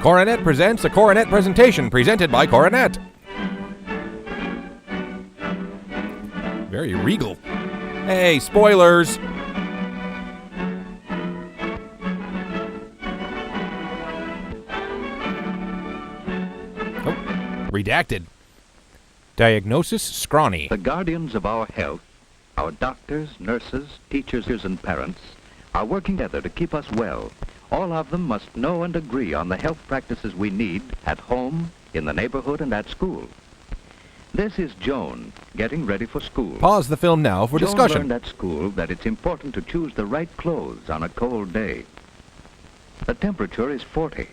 Coronet presents a Coronet presentation presented by Coronet. Very regal. Hey, spoilers! Oh, redacted. Diagnosis scrawny. The guardians of our health, our doctors, nurses, teachers, and parents, are working together to keep us well. All of them must know and agree on the health practices we need at home, in the neighborhood, and at school. This is Joan, getting ready for school. Pause the film now for Joan discussion. learned at school that it's important to choose the right clothes on a cold day. The temperature is 40.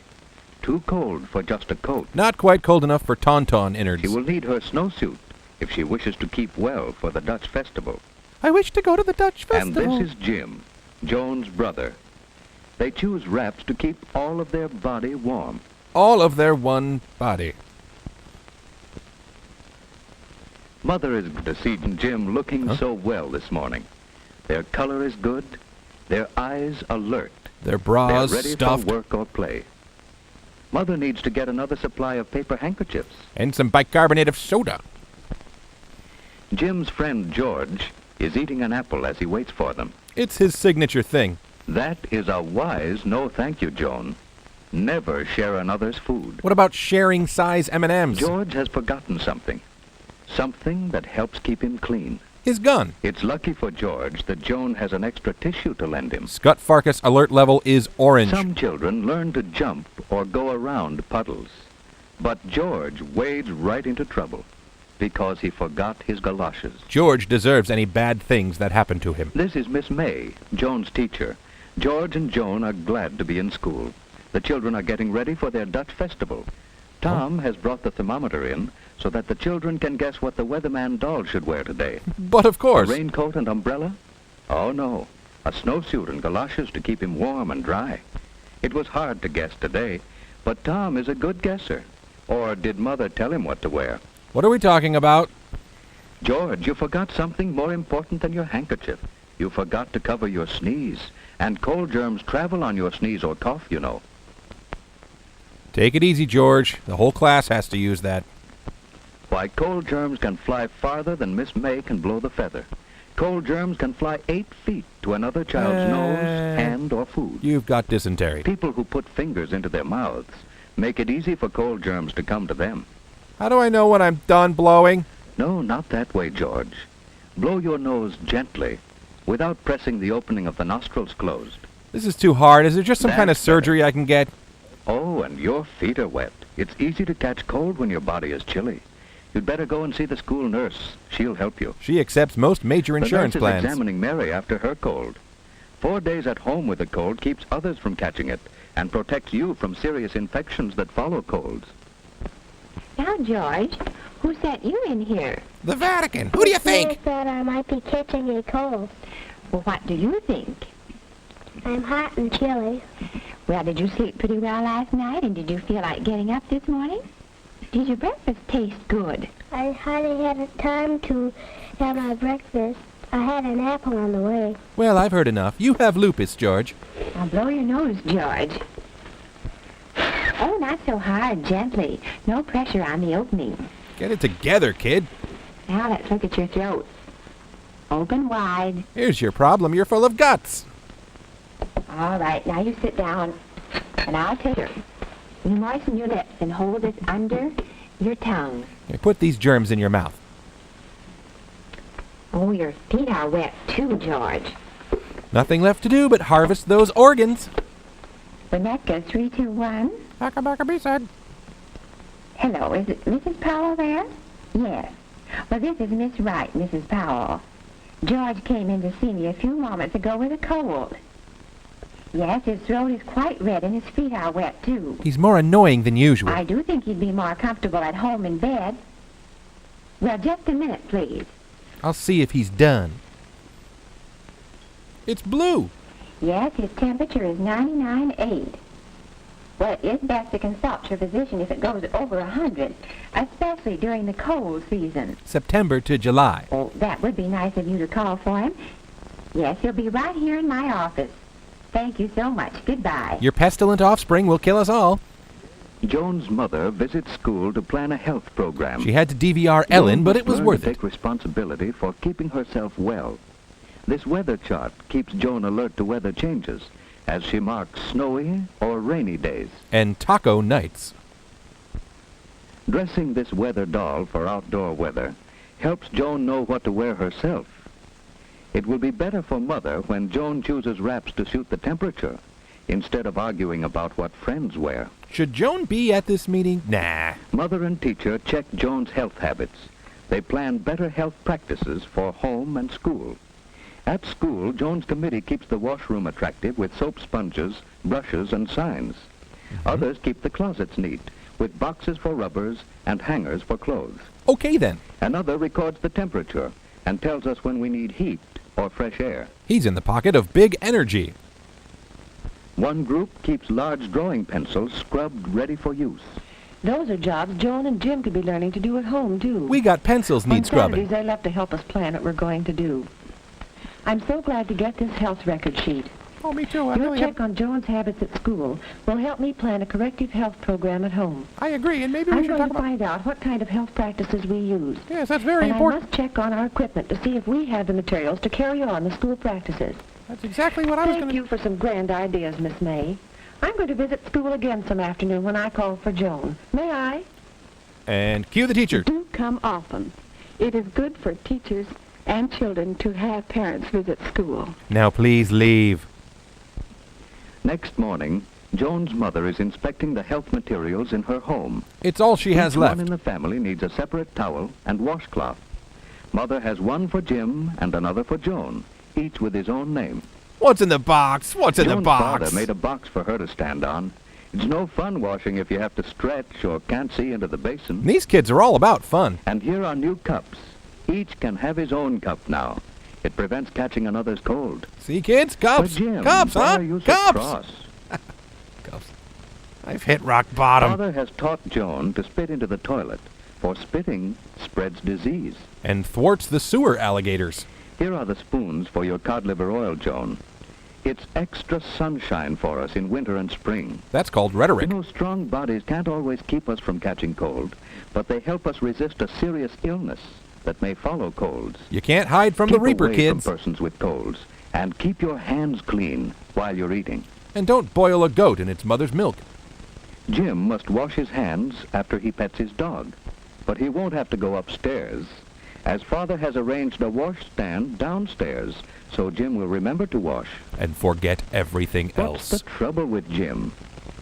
Too cold for just a coat. Not quite cold enough for tauntaun innards. She will need her snowsuit if she wishes to keep well for the Dutch festival. I wish to go to the Dutch And festival. this is Jim, Joan's brother. They choose wraps to keep all of their body warm. All of their one body. Mother is good to see Jim looking so well this morning. Their color is good, their eyes alert. Their bras They're ready stuffed. for work or play. Mother needs to get another supply of paper handkerchiefs. And some bicarbonate of soda. Jim's friend George is eating an apple as he waits for them. It's his signature thing. That is a wise no thank you, Joan. Never share another's food. What about sharing size M&Ms? George has forgotten something. Something that helps keep him clean. His gun. It's lucky for George that Joan has an extra tissue to lend him. Scut Farkas alert level is orange. Some children learn to jump or go around puddles. But George wades right into trouble because he forgot his galoshes. George deserves any bad things that happen to him. This is Miss May, Joan's teacher. George and Joan are glad to be in school. The children are getting ready for their Dutch festival. Tom has brought the thermometer in so that the children can guess what the weatherman doll should wear today. But of course. A raincoat and umbrella? Oh, no. A snowsuit and galoshes to keep him warm and dry. It was hard to guess today, but Tom is a good guesser. Or did Mother tell him what to wear? What are we talking about? George, you forgot something more important than your handkerchief. You forgot to cover your sneeze. And cold germs travel on your sneeze or cough, you know. Take it easy, George. The whole class has to use that. Why, cold germs can fly farther than Miss May can blow the feather. Cold germs can fly 8 feet to another child's nose, hand, or food. You've got dysentery. People who put fingers into their mouths make it easy for cold germs to come to them. How do I know when I'm done blowing? No, not that way, George. Blow your nose gently, without pressing the opening of the nostrils closed. This is too hard. Is there just some kind of That's surgery I can get? Oh, and your feet are wet. It's easy to catch cold when your body is chilly. You'd better go and see the school nurse. She'll help you. She accepts most major insurance The nurse is plans. examining Mary after her cold. 4 days at home with a cold keeps others from catching it and protects you from serious infections that follow colds. Now, George, who sent you in here? The Vatican. Who do you think? I thought I might be catching a cold. Well, what do you think? I'm hot and chilly. Well, did you sleep pretty well last night, and did you feel like getting up this morning? Did your breakfast taste good? I hardly had a time to have my breakfast. I had an apple on the way. Well, I've heard enough. You have lupus, George. Now, blow your nose, George. Oh, not so hard, gently. No pressure on the opening. Get it together, kid. Now, let's look at your throat. Open wide. Here's your problem. You're full of guts. All right, now you sit down, and I'll take her. You moisten your lips and hold this under your tongue. Here, put these germs in your mouth. Oh, your feet are wet, too, George. Nothing left to do but harvest those organs. Winnetka, 3, 2, 1. Baka B-side. Hello, is it Mrs. Powell there? Yes. Well, this is Miss Wright, Mrs. Powell. George came in to see me a few moments ago with a cold. Yes, his throat is quite red and his feet are wet, too. He's more annoying than usual. I do think he'd be more comfortable at home in bed. Well, just a minute, please. I'll see if he's done. It's blue. Yes, his temperature is 99.8. Well, it is best to consult your physician if it goes over 100, especially during the cold season. September to July. Oh, that would be nice of you to call for him. Yes, he'll be right here in my office. Thank you so much. Goodbye. Your pestilent offspring will kill us all. Joan's mother visits school to plan a health program. She had to DVR Ellen, Joan but must it was learn worth to it. take responsibility for keeping herself well. This weather chart keeps Joan alert to weather changes as she marks snowy or rainy days. And taco nights. Dressing this weather doll for outdoor weather helps Joan know what to wear herself. It will be better for Mother when Joan chooses wraps to suit the temperature instead of arguing about what friends wear. Should Joan be at this meeting? Nah. Mother and teacher check Joan's health habits. They plan better health practices for home and school. At school, Joan's committee keeps the washroom attractive with soap sponges, brushes, and signs. Others keep the closets neat with boxes for rubbers and hangers for clothes. Okay then. Another records the temperature and tells us when we need heat or fresh air. He's in the pocket of big energy. One group keeps large drawing pencils scrubbed ready for use. Those are jobs Joan and Jim could be learning to do at home, too. We got pencils need On scrubbing. Saturdays, they love to help us plan what we're going to do. I'm so glad to get this health record sheet. Oh, me too. Your check on Joan's habits at school will help me plan a corrective health program at home. I agree, and maybe I'm going to find out what kind of health practices we use. Yes, that's very And I must check on our equipment to see if we have the materials to carry on the school practices. That's exactly what Thank you for some grand ideas, Miss May. I'm going to visit school again some afternoon when I call for Joan. May I? And cue the teacher. Do come often. It is good for teachers and children to have parents visit school. Now please leave. Next morning, Joan's mother is inspecting the health materials in her home. It's all she has Each left. one in the family needs a separate towel and washcloth. Mother has one for Jim and another for Joan, each with his own name. What's in the box? What's in the Joan's box? father made a box for her to stand on. It's no fun washing if you have to stretch or can't see into the basin. These kids are all about fun. And here are new cups. Each can have his own cup now. It prevents catching another's cold. See, kids? Cups. But Jim, Cups, why huh? are you so Cups. cross? Cups. I've hit rock bottom. Father has taught Joan to spit into the toilet, for spitting spreads disease. And thwarts the sewer alligators. Here are the spoons for your cod liver oil, Joan. It's extra sunshine for us in winter and spring. That's called You rhetoric. know, strong bodies can't always keep us from catching cold, but they help us resist a serious illness that may follow colds. You can't hide from the Keep Reaper, away kids. from persons with colds, and keep your hands clean while you're eating. And don't boil a goat in its mother's milk. Jim must wash his hands after he pets his dog, but he won't have to go upstairs, as Father has arranged a washstand downstairs, so Jim will remember to wash. And forget everything What's else. the trouble with Jim?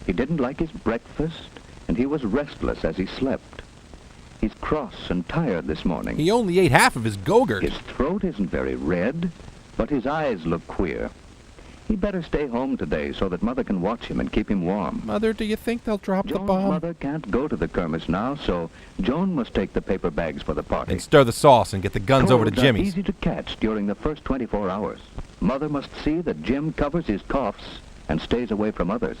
He didn't like his breakfast, and he was restless as he slept. He's cross and tired this morning. He only ate half of his Go-Gurt. His throat isn't very red, but his eyes look queer. He'd better stay home today so that Mother can watch him and keep him warm. Mother, do you think they'll drop the Joan's bomb? mother can't go to the kermis now, so Joan must take the paper bags for the party. And stir the sauce and get the guns over to Colds are Jimmy's. easy to catch during the first 24 hours. Mother must see that Jim covers his coughs and stays away from others.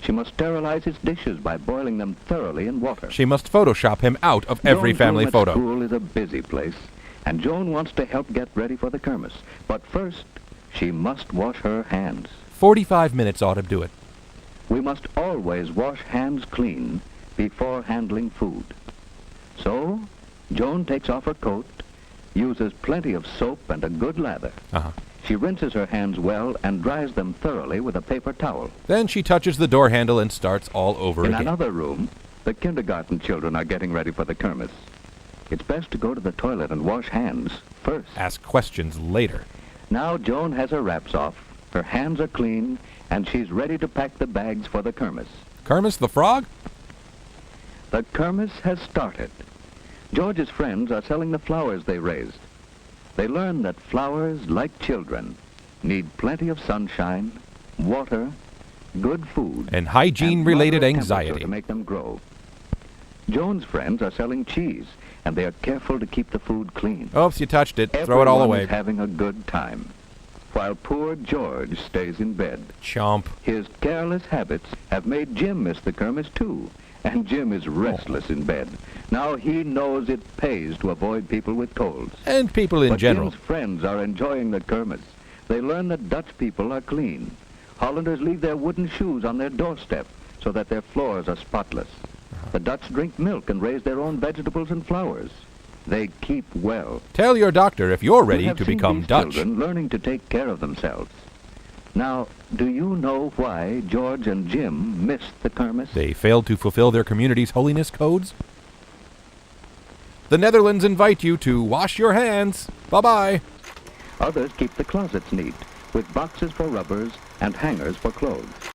She must sterilize his dishes by boiling them thoroughly in water. She must Photoshop him out of every Joan's family room at photo. School is a busy place, and Joan wants to help get ready for the kermis. But first, she must wash her hands. 45 minutes ought to do it. We must always wash hands clean before handling food. So, Joan takes off her coat, uses plenty of soap and a good lather. Uh-huh. She rinses her hands well and dries them thoroughly with a paper towel. Then she touches the door handle and starts all over In again. another room, the kindergarten children are getting ready for the kermis. It's best to go to the toilet and wash hands first. Ask questions later. Now Joan has her wraps off, her hands are clean, and she's ready to pack the bags for the kermis. Kermis the Frog? The kermis has started. George's friends are selling the flowers they raised. They learn that flowers, like children, need plenty of sunshine, water, good food, And hygiene-related moderate temperature anxiety. to make them grow. Joan's friends are selling cheese, and they are careful to keep the food clean. Oops, you touched it. Throw it all Everyone away. is having a good time, while poor George stays in bed. Chomp. His careless habits have made Jim miss the kermis too, and Jim is restless in bed. Now he knows it pays to avoid people with colds. And people in But general. Jim's friends are enjoying the kermis. They learn that Dutch people are clean. Hollanders leave their wooden shoes on their doorstep so that their floors are spotless. The Dutch drink milk and raise their own vegetables and flowers. They keep well. Tell your doctor if you're You ready have to seen become these Dutch. children learning to take care of themselves. Now, do you know why George and Jim missed the Kermis? They failed to fulfill their community's holiness codes. The Netherlands invite you to wash your hands. Bye-bye. Others keep the closets neat, with boxes for rubbers and hangers for clothes.